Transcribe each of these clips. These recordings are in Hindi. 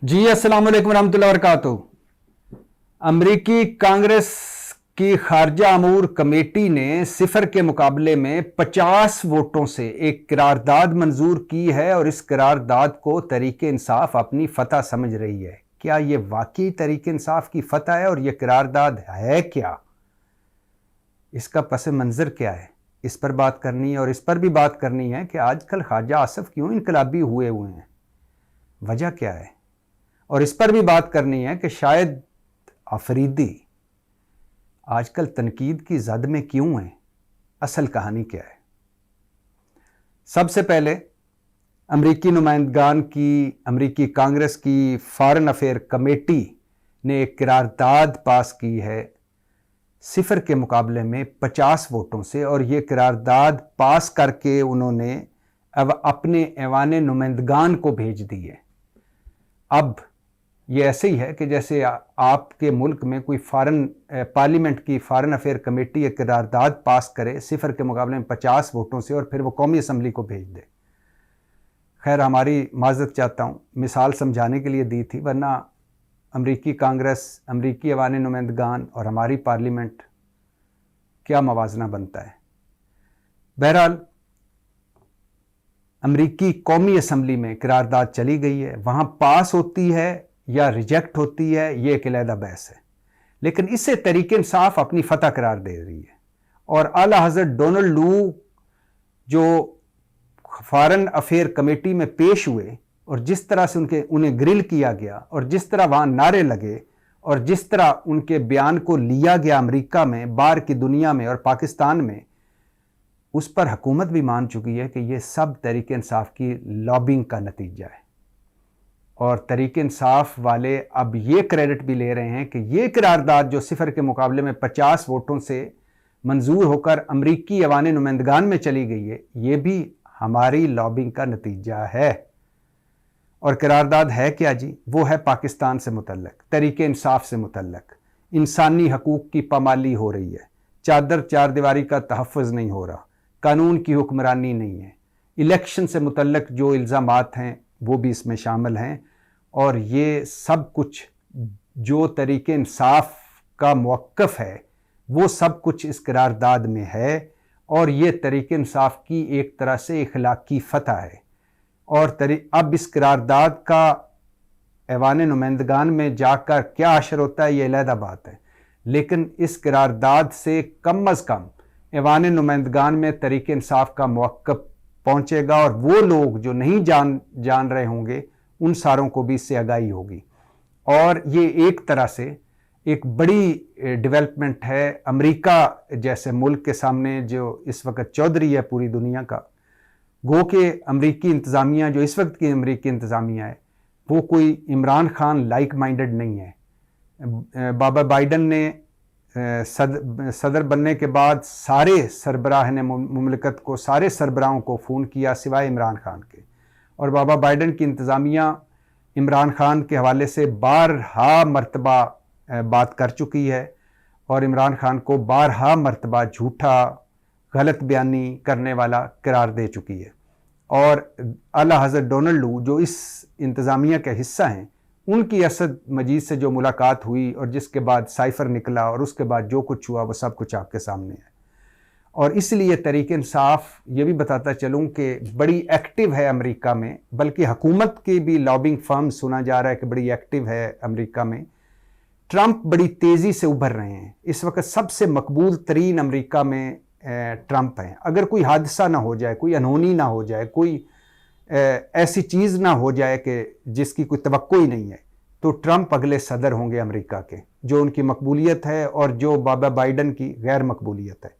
जी अस्सलाम वालेकुम रहमतुल्लाहि व बरकातुहू। अमरीकी कांग्रेस की खारजा अमूर कमेटी ने सिफर के मुकाबले में 50 वोटों से एक करारदाद मंजूर की है और इस करारदाद को तरीके इंसाफ अपनी फतह समझ रही है। क्या ये वाकई तरीके इंसाफ की फतह है और ये करारदाद है क्या? इसका पस मंजर क्या है, इस पर बात करनी है। और इस पर भी बात करनी है कि आजकल ख्वाजा आसिफ क्यों इनकलाबी हुए हैं, वजह क्या है। और इस पर भी बात करनी है कि शायद अफरीदी आजकल तनकीद की जद में क्यों है, असल कहानी क्या है। सबसे पहले अमरीकी नुमाइंदगान की अमरीकी कांग्रेस की फॉरेन अफेयर कमेटी ने एक करारदाद पास की है सिफर के मुकाबले में 50 वोटों से, और ये करारदाद पास करके उन्होंने अब अपने ऐवान नुमाइंदगान को भेज दी है। अब ये ऐसे ही है कि जैसे आपके मुल्क में कोई फॉरेन पार्लियामेंट की फॉरेन अफेयर कमेटी एक करारदाद पास करे सिफर के मुकाबले में 50 वोटों से और फिर वो कौमी असम्बली को भेज दे। खैर, हमारी माजरत चाहता हूँ, मिसाल समझाने के लिए दी थी, वरना अमरीकी कांग्रेस, अमरीकी ऐवान नुमाइंदगान और हमारी पार्लियामेंट क्या मवाजना बनता है। बहरहाल अमरीकी कौमी असम्बली में करारदाद चली गई है, वहाँ पास होती है या रिजेक्ट होती है, ये एक अलहदा बहस है, लेकिन इससे तरीके इंसाफ अपनी फतह करार दे रही है। और आला हज़रत डोनाल्ड लू जो फॉरेन अफेयर कमेटी में पेश हुए और जिस तरह से उन्हें ग्रिल किया गया और जिस तरह वहाँ नारे लगे और जिस तरह उनके बयान को लिया गया अमेरिका में, बाहर की दुनिया में और पाकिस्तान में, उस पर हुकूमत भी मान चुकी है कि ये सब तरीके इंसाफ की लॉबिंग का नतीजा है। और तरीके इंसाफ वाले अब ये क्रेडिट भी ले रहे हैं कि ये करारदाद जो सिफर के मुकाबले में 50 वोटों से मंजूर होकर अमरीकी ऐवान नुमाइंदगान में चली गई है, ये भी हमारी लॉबिंग का नतीजा है। और करारदाद है क्या जी? वो है पाकिस्तान से मुतल्लक, तरीके इंसाफ से मुतल्लक। इंसानी हकूक़ की पामाली हो रही है, चादर चार दीवारी का तहफ़्फ़ुज़ नहीं हो रहा, कानून की हुक्मरानी नहीं है, इलेक्शन से मुतल्लक जो इल्ज़ामात हैं वो भी इसमें शामिल हैं। और ये सब कुछ जो तरीके इंसाफ का मौक़िफ़ है वो सब कुछ इस करारदाद में है, और ये तरीके इंसाफ की एक तरह से इखलाकी फतह है। और अब इस करारदाद का ऐवान नुमाइंदगान में जाकर क्या असर होता है ये अलहदा बात है, लेकिन इस करारदाद से कम अज़ कम ऐवान नुमाइंदगान में तरीके इंसाफ का मौक़िफ़ पहुँचेगा, और वो लोग जो नहीं जान रहे होंगे उन सारों को भी इससे आगाही होगी। और ये एक तरह से एक बड़ी डेवलपमेंट है अमेरिका जैसे मुल्क के सामने, जो इस वक्त चौधरी है पूरी दुनिया का। गो के अमरीकी इंतज़ामिया, जो इस वक्त की अमरीकी इंतज़ामिया है, वो कोई इमरान खान लाइक माइंडेड नहीं है। बाबा बाइडन ने सदर बनने के बाद सारे सरबराह ने मुमलिकत को, सारे सरबराहों को फ़ोन किया सिवाय इमरान खान के। और बाबा बाइडन की इंतज़ामिया इमरान खान के हवाले से बारहा मरतबा बात कर चुकी है और इमरान खान को बारहा मरतबा झूठा, गलत बयानी करने वाला करार दे चुकी है। और आला हज़रत डोनाल्ड लू जो इस इंतज़ामिया के हिस्सा हैं, उनकी असद मजीद से जो मुलाकात हुई और जिसके बाद साइफ़र निकला और उसके बाद जो कुछ हुआ वो सब कुछ आपके सामने है। और इसलिए तरीके इंसाफ, ये भी बताता चलूँ कि बड़ी एक्टिव है अमेरिका में, बल्कि हुकूमत की भी लॉबिंग फर्म सुना जा रहा है कि बड़ी एक्टिव है अमेरिका में। ट्रंप बड़ी तेज़ी से उभर रहे हैं, इस वक्त सबसे मकबूल तरीन अमेरिका में ट्रंप हैं। अगर कोई हादसा ना हो जाए, कोई अनहोनी ना हो जाए, कोई ऐसी चीज़ ना हो जाए कि जिसकी कोई तवक्को ही नहीं है, तो ट्रंप अगले सदर होंगे अमेरिका के, जो उनकी मकबूलियत है और जो बाबा बाइडन की गैर मकबूलियत है।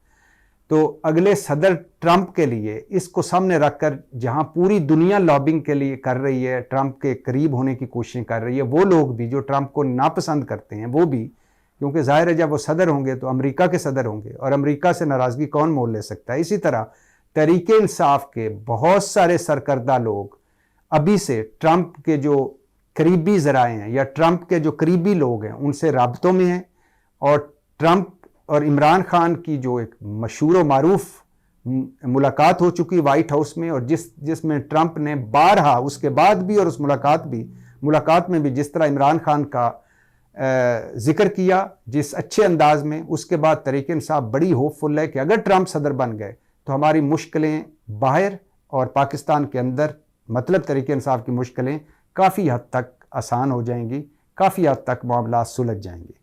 तो अगले सदर ट्रंप के लिए इसको सामने रखकर, जहां पूरी दुनिया लॉबिंग के लिए कर रही है, ट्रंप के करीब होने की कोशिश कर रही है, वो लोग भी जो ट्रंप को नापसंद करते हैं वो भी, क्योंकि जाहिर है जब वो सदर होंगे तो अमेरिका के सदर होंगे और अमेरिका से नाराज़गी कौन मोल ले सकता है। इसी तरह तरीके इंसाफ के बहुत सारे सरकर्दा लोग अभी से ट्रंप के जो करीबी ज़राए हैं या ट्रंप के जो करीबी लोग हैं उनसे राब्तों में हैं। और ट्रंप और इमरान खान की जो एक मशहूर व मारूफ मुलाकात हो चुकी वाइट हाउस में, और जिसमें ट्रंप ने बारहा, उसके बाद भी और उस मुलाकात भी मुलाकात में भी जिस तरह इमरान खान का जिक्र किया, जिस अच्छे अंदाज में, उसके बाद तहरीक इंसाफ बड़ी होपफुल है कि अगर ट्रंप सदर बन गए तो हमारी मुश्किलें बाहर और पाकिस्तान के अंदर, मतलब तहरीक इंसाफ की मुश्किलें काफ़ी हद तक आसान हो जाएंगी, काफ़ी हद तक मामला सुलझ जाएंगे।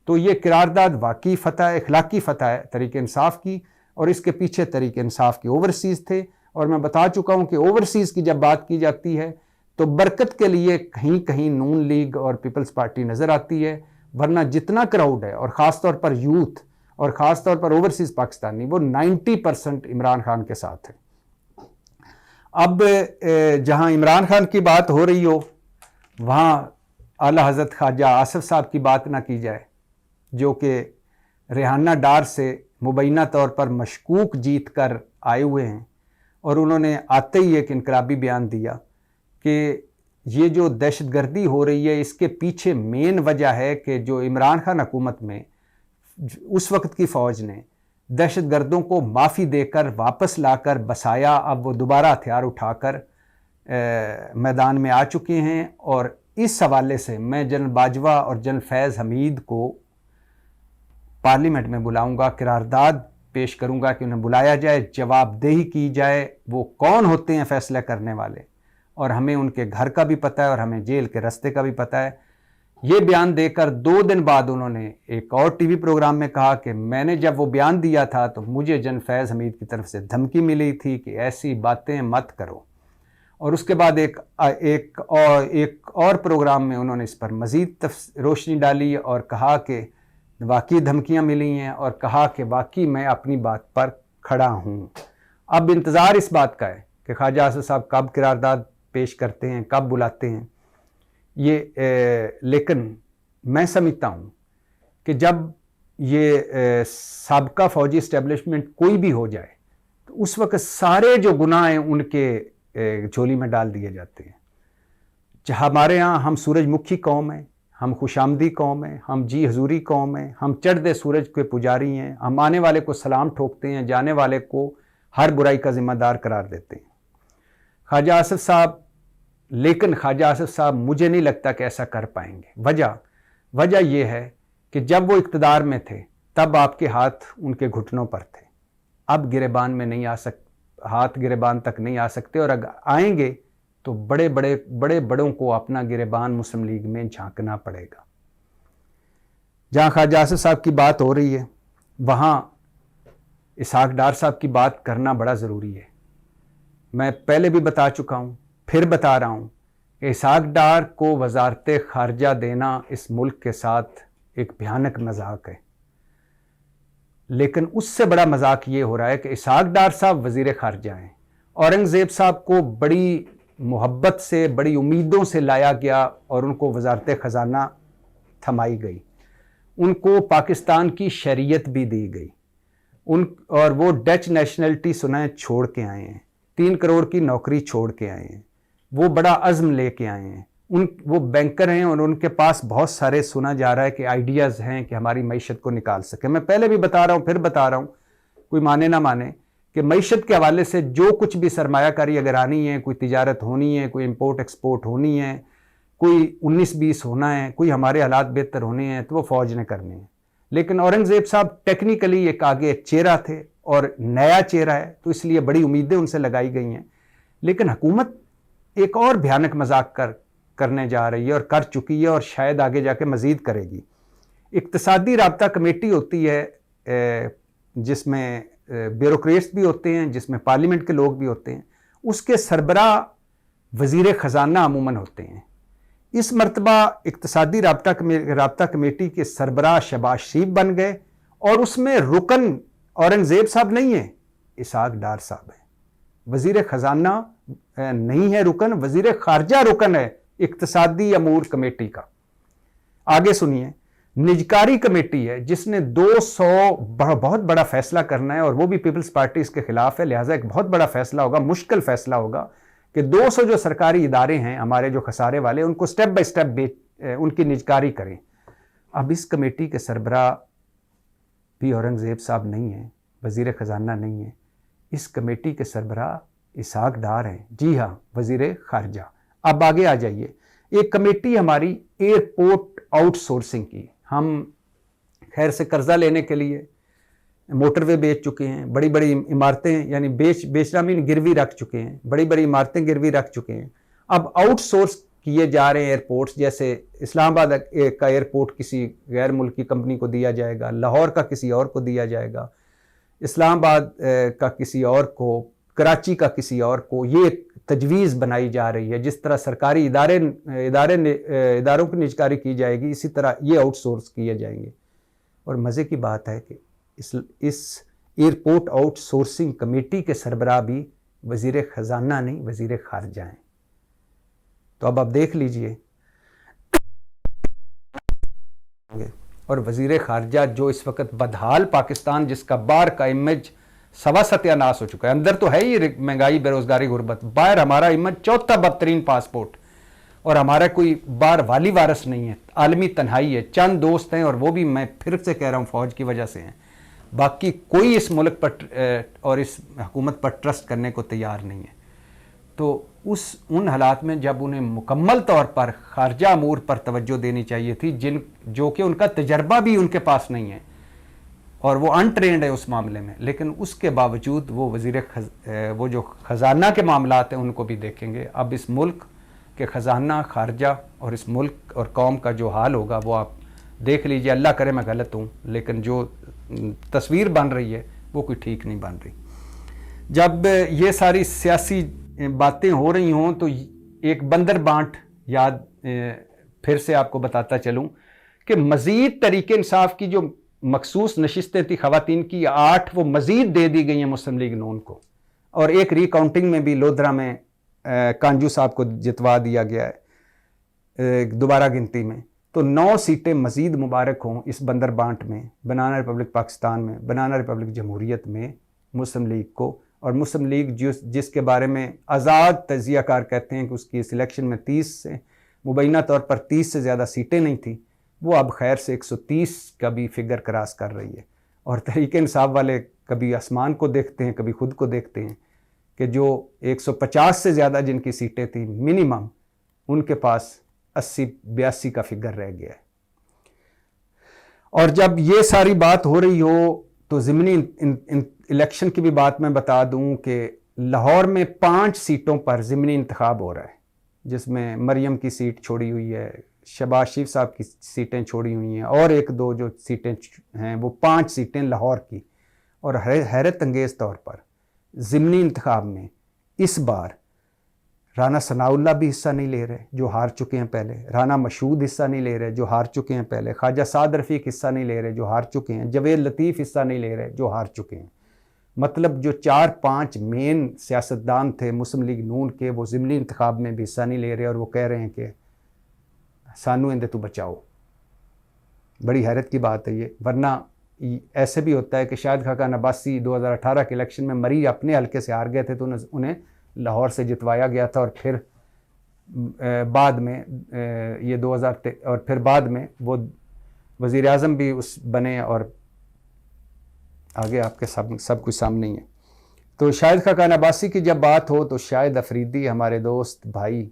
तो ये करारदाद वाकई फ़तह है, इखलाकी फ़तह है तहरीक इंसाफ की, और इसके पीछे तहरीक इंसाफ के ओवरसीज़ थे। और मैं बता चुका हूँ कि ओवरसीज़ की जब बात की जाती है तो बरकत के लिए कहीं कहीं नून लीग और पीपल्स पार्टी नज़र आती है, वरना जितना क्राउड है, और ख़ास तौर पर यूथ और ख़ास तौर पर ओवरसीज़ पाकिस्तानी, वो 90% इमरान खान के साथ है। अब जहाँ इमरान खान की बात हो रही हो, वहाँ आला हज़रत ख्वाजा आसिफ साहब की बात ना की जाए, जो कि रेहाना डार से मुबैना तौर पर मशकूक जीत कर आए हुए हैं, और उन्होंने आते ही एक इनकलाबी बयान दिया कि ये जो दहशतगर्दी हो रही है इसके पीछे मेन वजह है कि जो इमरान खान हुकूमत में उस वक्त की फ़ौज ने दहशतगर्दों को माफ़ी देकर वापस लाकर बसाया, अब वो दोबारा हथियार उठाकर मैदान में आ चुके हैं। और इस हवाले से मैं जनरल बाजवा और जनरल फैज़ हमीद को पार्लियामेंट में बुलाऊंगा, करारदाद पेश करूंगा कि उन्हें बुलाया जाए, जवाबदेही की जाए, वो कौन होते हैं फैसला करने वाले, और हमें उनके घर का भी पता है और हमें जेल के रास्ते का भी पता है। ये बयान देकर 2 दिन बाद उन्होंने एक और टीवी प्रोग्राम में कहा कि मैंने जब वो बयान दिया था तो मुझे जनरल फैज़ हमीद की तरफ से धमकी मिली थी कि ऐसी बातें मत करो। और उसके बाद एक और प्रोग्राम में उन्होंने इस पर मज़ीद रोशनी डाली और कहा कि वाकई धमकियां मिली हैं, और कहा कि वाकई मैं अपनी बात पर खड़ा हूं। अब इंतज़ार इस बात का है कि ख्वाजा आसिफ साहब कब करारदाद पेश करते हैं, कब बुलाते हैं ये। लेकिन मैं समझता हूं कि जब ये साबका फ़ौजी इस्टेब्लिशमेंट कोई भी हो जाए तो उस वक्त सारे जो गुनाह हैं उनके झोली में डाल दिए जाते हैं। हमारे यहाँ हम सूरजमुखी कौम हैं, हम खुशामदी कौम हैं, हम जी हजूरी कौम हैं, हम चढ़ते सूरज के पुजारी हैं, हम आने वाले को सलाम ठोकते हैं, जाने वाले को हर बुराई का जिम्मेदार करार देते हैं। ख्वाजा आसिफ साहब, लेकिन ख्वाजा आसिफ साहब मुझे नहीं लगता कि ऐसा कर पाएंगे। वजह यह है कि जब वो इक़्तिदार में थे तब आपके हाथ उनके घुटनों पर थे, अब गिरेबान में नहीं आ हाथ गिरेबान तक नहीं आ सकते, और अगर आएंगे तो बड़े बड़ों को अपना गिरेबान मुस्लिम लीग में झांकना पड़ेगा। जहां ख्वाजा आसिफ साहब की बात हो रही है वहां इसहाक डार साहब की बात करना बड़ा ज़रूरी है। मैं पहले भी बता चुका हूं, फिर बता रहा हूं कि इसहाक डार को वजारत खारजा देना इस मुल्क के साथ एक भयानक मजाक है। लेकिन उससे बड़ा मजाक ये हो रहा है कि इसहाक डार साहब वजीर खारजा हैं, औरंगज़ेब साहब को बड़ी मोहब्बत से, बड़ी उम्मीदों से लाया गया और उनको वजारत ख़जाना थमाई गई, उनको पाकिस्तान की शरीयत भी दी गई, और वो डच नेशनलिटी सुनाए छोड़ के आए हैं, 3 करोड़ की नौकरी छोड़ के आए हैं, वो बड़ा अज़्म लेके आए हैं, वो बैंकर हैं और उनके पास बहुत सारे, सुना जा रहा है कि आइडियाज़ हैं कि हमारी मईशत को निकाल सके। मैं पहले भी बता रहा हूँ, फिर बता रहा हूँ, कोई माने ना माने, कि मईशत के हवाले से जो कुछ भी सरमायाकारी अगर आनी है, कोई तिजारत होनी है, कोई इंपोर्ट एक्सपोर्ट होनी है, कोई 19-20 होना है, कोई हमारे हालात बेहतर होने हैं, तो वो फ़ौज ने करने हैं। लेकिन औरंगज़ेब साहब टेक्निकली एक आगे चेहरा थे और नया चेहरा है, तो इसलिए बड़ी उम्मीदें उनसे लगाई गई हैं। लेकिन हुकूमत एक और भयानक मजाक करने जा रही है और कर चुकी है और शायद आगे जाके मज़ीद करेगी। इक्तिसादी राब्ता कमेटी होती है जिसमें ब्यूरोक्रेट्स भी होते हैं, जिसमें पार्लियामेंट के लोग भी होते हैं, उसके सरबराह वज़ीर ख़जाना अमूमन होते हैं। इस मरतबा इक्तिसादी राब्ता कमेटी के सरबराह शहबाज शरीफ बन गए और उसमें रुकन औरंगज़ेब साहब नहीं है, इसहाक डार साहब है। वज़ीर ख़जाना नहीं है रुकन, वज़ीर ख़ारजा रुकन है इक्तिसादी अमूर कमेटी का। आगे सुनिए, निजकारी कमेटी है जिसने 200 बहुत बड़ा फैसला करना है और वो भी पीपल्स पार्टी इसके खिलाफ है, लिहाजा एक बहुत बड़ा फैसला होगा, मुश्किल फैसला होगा कि 200 जो सरकारी इदारे हैं हमारे जो खसारे वाले, उनको स्टेप बाय स्टेप उनकी निजकारी करें। अब इस कमेटी के सरबराह भी औरंगज़ेब साहब नहीं है, वज़ीर ख़जाना नहीं है, इस कमेटी के सरबराह इसहाक डार हैं, जी हाँ, वज़ीर ख़ारजा। अब आगे आ जाइए, एक कमेटी हमारी एयरपोर्ट आउटसोर्सिंग की, हम खैर से कर्जा लेने के लिए मोटरवे बेच चुके हैं, बड़ी बड़ी इमारतें, यानी बेचना मीन गिरवी रख चुके हैं, बड़ी बड़ी इमारतें गिरवी रख चुके हैं। अब आउटसोर्स किए जा रहे हैं एयरपोर्ट्स, जैसे इस्लामाबाद का एयरपोर्ट किसी गैर मुल्की कंपनी को दिया जाएगा, लाहौर का किसी और को दिया जाएगा, इस्लामाबाद का किसी और को, कराची का किसी और को। ये तजवीज़ बनाई जा रही है। जिस तरह सरकारी इदारों की निजकारी की जाएगी, इसी तरह ये आउटसोर्स किए जाएंगे। और मज़े की बात है कि इस एयरपोर्ट आउटसोर्सिंग कमेटी के सरबराह भी वज़ीर ख़जाना नहीं, वज़ीर ख़ारजा हैं। तो अब आप देख लीजिए, और वज़ीर ख़ारजा जो इस वक्त बदहाल पाकिस्तान, जिसका बाहर का इमेज सवा सत्यानाश हो चुका है, अंदर तो है ही महंगाई, बेरोज़गारी, गुर्बत, बाहर हमारा इमेज चौथा बदतरीन पासपोर्ट, और हमारा कोई बाहर वाली वारस नहीं है, आलमी तन्हाई है, चंद दोस्त हैं, और वो भी मैं फिर से कह रहा हूँ फ़ौज की वजह से हैं। बाकी कोई इस मुल्क पर और इस हुकूमत पर ट्रस्ट करने को तैयार नहीं है। तो उन हालात में जब उन्हें मुकम्मल तौर पर खारजा अमूर पर तवज्जो देनी चाहिए थी, जो कि उनका तजर्बा भी उनके पास नहीं है और वो अनट्रेंड है उस मामले में, लेकिन उसके बावजूद वो वो जो ख़जाना के मामलात हैं उनको भी देखेंगे। अब इस मुल्क के ख़जाना, खारजा और इस मुल्क और कौम का जो हाल होगा वो आप देख लीजिए। अल्लाह करे मैं गलत हूँ, लेकिन जो तस्वीर बन रही है वो कोई ठीक नहीं बन रही। जब ये सारी सियासी बातें हो रही हों तो एक बंदर बांट याद फिर से आपको बताता चलूँ कि मज़ीद तरीके इंसाफ की जो मखसूस नशिस्तें थी ख़वातीन की, 8 वो मज़ीद दे दी गई हैं मुस्लिम लीग नून को, और एक रिकाउंटिंग में भी लोधरा में कांजू साहब को जितवा दिया गया है दोबारा गिनती में। तो 9 सीटें मज़ीद मुबारक हों इस बंदर बांट में, बनाना रिपब्लिक पाकिस्तान में, बनाना रिपब्लिक जमहूरियत में मुस्लिम लीग को। और मुस्लिम लीग जिसके बारे में आज़ाद तजियाकार कहते हैं कि उसकी सिलेक्शन में 30 से मुबैना तौर पर 30 से ज़्यादा सीटें नहीं थी, वो अब खैर से 130 का भी फिगर क्रॉस कर रही है। और तहरीक इंसाफ वाले कभी आसमान को देखते हैं, कभी खुद को देखते हैं कि जो 150 से ज़्यादा जिनकी सीटें थी मिनिमम, उनके पास 80-82 का फिगर रह गया है। और जब ये सारी बात हो रही हो तो ज़िमनी इलेक्शन की भी बात मैं बता दूं कि लाहौर में 5 सीटों पर ज़िमनी इंतखाब हो रहा है, जिसमें मरियम की सीट छोड़ी हुई है, शहबाज शरीफ साहब की सीटें छोड़ी हुई हैं, और 1-2 जो सीटें हैं वो 5 सीटें लाहौर की। और हैरत अंगेज़ तौर पर ज़िमनी इंतखाब में इस बार राना सनाउल्लाह भी हिस्सा नहीं ले रहे जो हार चुके हैं पहले, राना मशहूद हिस्सा नहीं ले रहे जो हार चुके हैं पहले, ख्वाजा साद रफ़ीक हिस्सा नहीं ले रहे जो हार चुके हैं, जवेद लतीफ़ हिस्सा नहीं ले रहे जो हार चुके हैं। मतलब जो 4-5 मेन सियासतदान थे मुस्लिम लीग नून के, वो ज़िमनी इंतखाब में भी हिस्सा नहीं ले रहे, और वो कह रहे हैं कि सानू इंदे तू बचाओ। बड़ी हैरत की बात है ये, वरना ऐसे भी होता है कि शाहिद खाकान अब्बासी 2018 के इलेक्शन में मरी अपने हल्के से हार गए थे, तो उन्हें लाहौर से जितवाया गया था, और फिर बाद में ये 2000 और फिर बाद में वो वज़ीर आज़म भी उस बने, और आगे आपके सब कुछ सामने ही है। तो शाहिद खाकान अब्बासी की जब बात हो तो शाहिद अफरीदी हमारे दोस्त भाई,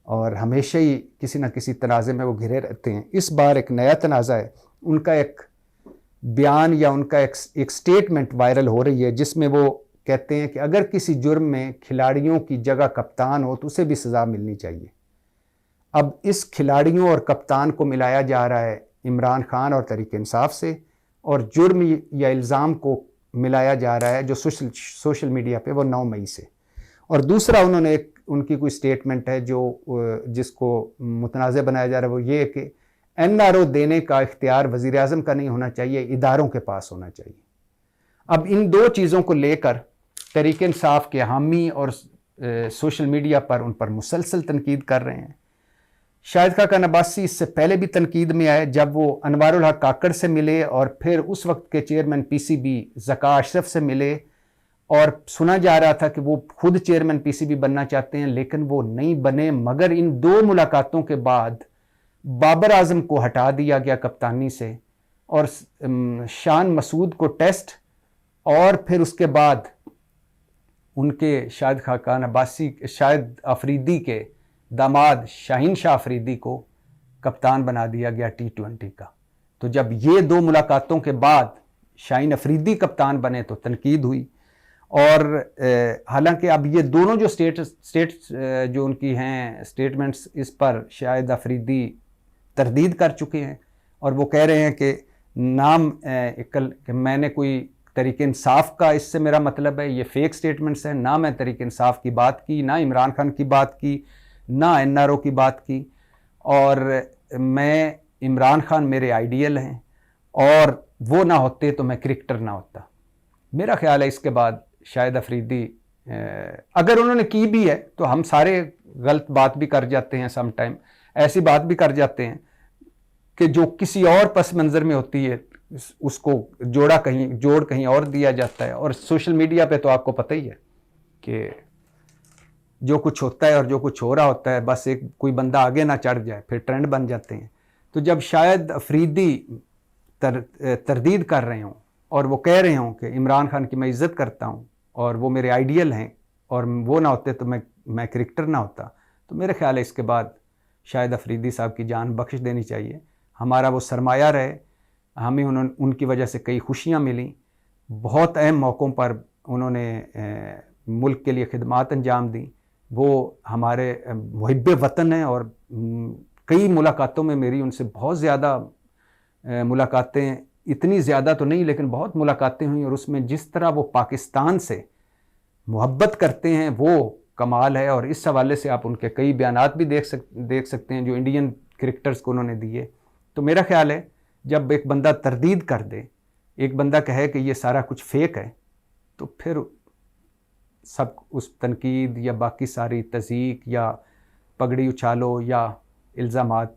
और हमेशा ही किसी न किसी तनाज़े में वो घिरे रहते हैं। इस बार एक नया तनाज़ा है, उनका एक बयान या उनका एक स्टेटमेंट वायरल हो रही है, जिसमें वो कहते हैं कि अगर किसी जुर्म में खिलाड़ियों की जगह कप्तान हो तो उसे भी सज़ा मिलनी चाहिए। अब इस खिलाड़ियों और कप्तान को मिलाया जा रहा है इमरान खान और तहरीक इंसाफ से, और जुर्म या इल्ज़ाम को मिलाया जा रहा है जो सोशल मीडिया पे वो 9 मई से। और दूसरा उन्होंने उनकी कोई स्टेटमेंट है जिसको मुतनाज़ बनाया जा रहा है, वो ये कि NRO देने का इख्तियार वज़ीर आज़म का नहीं होना चाहिए, इदारों के पास होना चाहिए। अब इन 2 चीज़ों को लेकर तहरीक इंसाफ के हामी और सोशल मीडिया पर उन पर मुसलसल तनकीद कर रहे हैं। शाहिद खाकान अब्बासी इससे पहले भी तनकीद में आए, जब वो अनवारुल हक काकड़ से मिले और फिर उस वक्त के चेयरमैन PCB ज़का अशरफ से मिले, और सुना जा रहा था कि वो खुद चेयरमैन PCB बनना चाहते हैं, लेकिन वो नहीं बने। मगर इन 2 मुलाकातों के बाद बाबर आजम को हटा दिया गया कप्तानी से, और शान मसूद को टेस्ट, और फिर उसके बाद उनके शाहिद खाकान अब्बासी, शाहिद अफरीदी के दामाद शाहीन शाह अफरीदी को कप्तान बना दिया गया T20 का। तो जब ये 2 मुलाकातों के बाद शाहीन अफरीदी कप्तान बने तो तनकीद हुई। और हालांकि अब ये दोनों जो स्टेट्स जो उनकी हैं स्टेटमेंट्स, इस पर शाहिद अफरीदी तरदीद कर चुके हैं और वो कह रहे हैं कि कि मैंने कोई तरीके इंसाफ का इससे मेरा मतलब है, ये फेक स्टेटमेंट्स हैं, ना मैं तरीके इंसाफ की बात की, ना इमरान खान की बात की, ना NRO की बात की, और मैं इमरान खान मेरे आइडियल हैं और वो ना होते तो मैं क्रिकेटर ना होता। मेरा ख्याल है इसके बाद शाहिद अफरीदी अगर उन्होंने की भी है तो हम सारे गलत बात भी कर जाते हैं, सम टाइम ऐसी बात भी कर जाते हैं कि जो किसी और पस मंज़र में होती है उसको जोड़ कहीं और दिया जाता है। और सोशल मीडिया पे तो आपको पता ही है कि जो कुछ होता है और जो कुछ हो रहा होता है, बस एक कोई बंदा आगे ना चढ़ जाए फिर ट्रेंड बन जाते हैं। तो जब शायद अफरीदी तरदीद कर रहे हों और वो कह रहे हों कि इमरान खान की मैं इज़्ज़त करता हूँ और वो मेरे आइडियल हैं और वो ना होते तो मैं क्रिकेटर ना होता, तो मेरे ख्याल है इसके बाद शाहिद अफरीदी साहब की जान बख्श देनी चाहिए। हमारा वो सरमाया रहे, हमें उनकी वजह से कई खुशियाँ मिली, बहुत अहम मौक़ों पर उन्होंने मुल्क के लिए खिदमात अंजाम दी। वो हमारे मुहिब्बे वतन हैं और कई मुलाकातों में मेरी उनसे बहुत ज़्यादा मुलाकातें, इतनी ज़्यादा तो नहीं लेकिन बहुत मुलाकातें हुई, और उसमें जिस तरह वो पाकिस्तान से मोहब्बत करते हैं वो कमाल है। और इस हवाले से आप उनके कई बयानात भी देख सकते हैं जो इंडियन क्रिकेटर्स को उन्होंने दिए। तो मेरा ख्याल है जब एक बंदा तरदीद कर दे, एक बंदा कहे कि ये सारा कुछ फेक है, तो फिर सब उस तनकीद या बाकी सारी तज़ीक या पगड़ी उछालो या इल्ज़ामात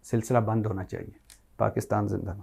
सिलसिला बंद होना चाहिए। पाकिस्तान जिंदाबाद।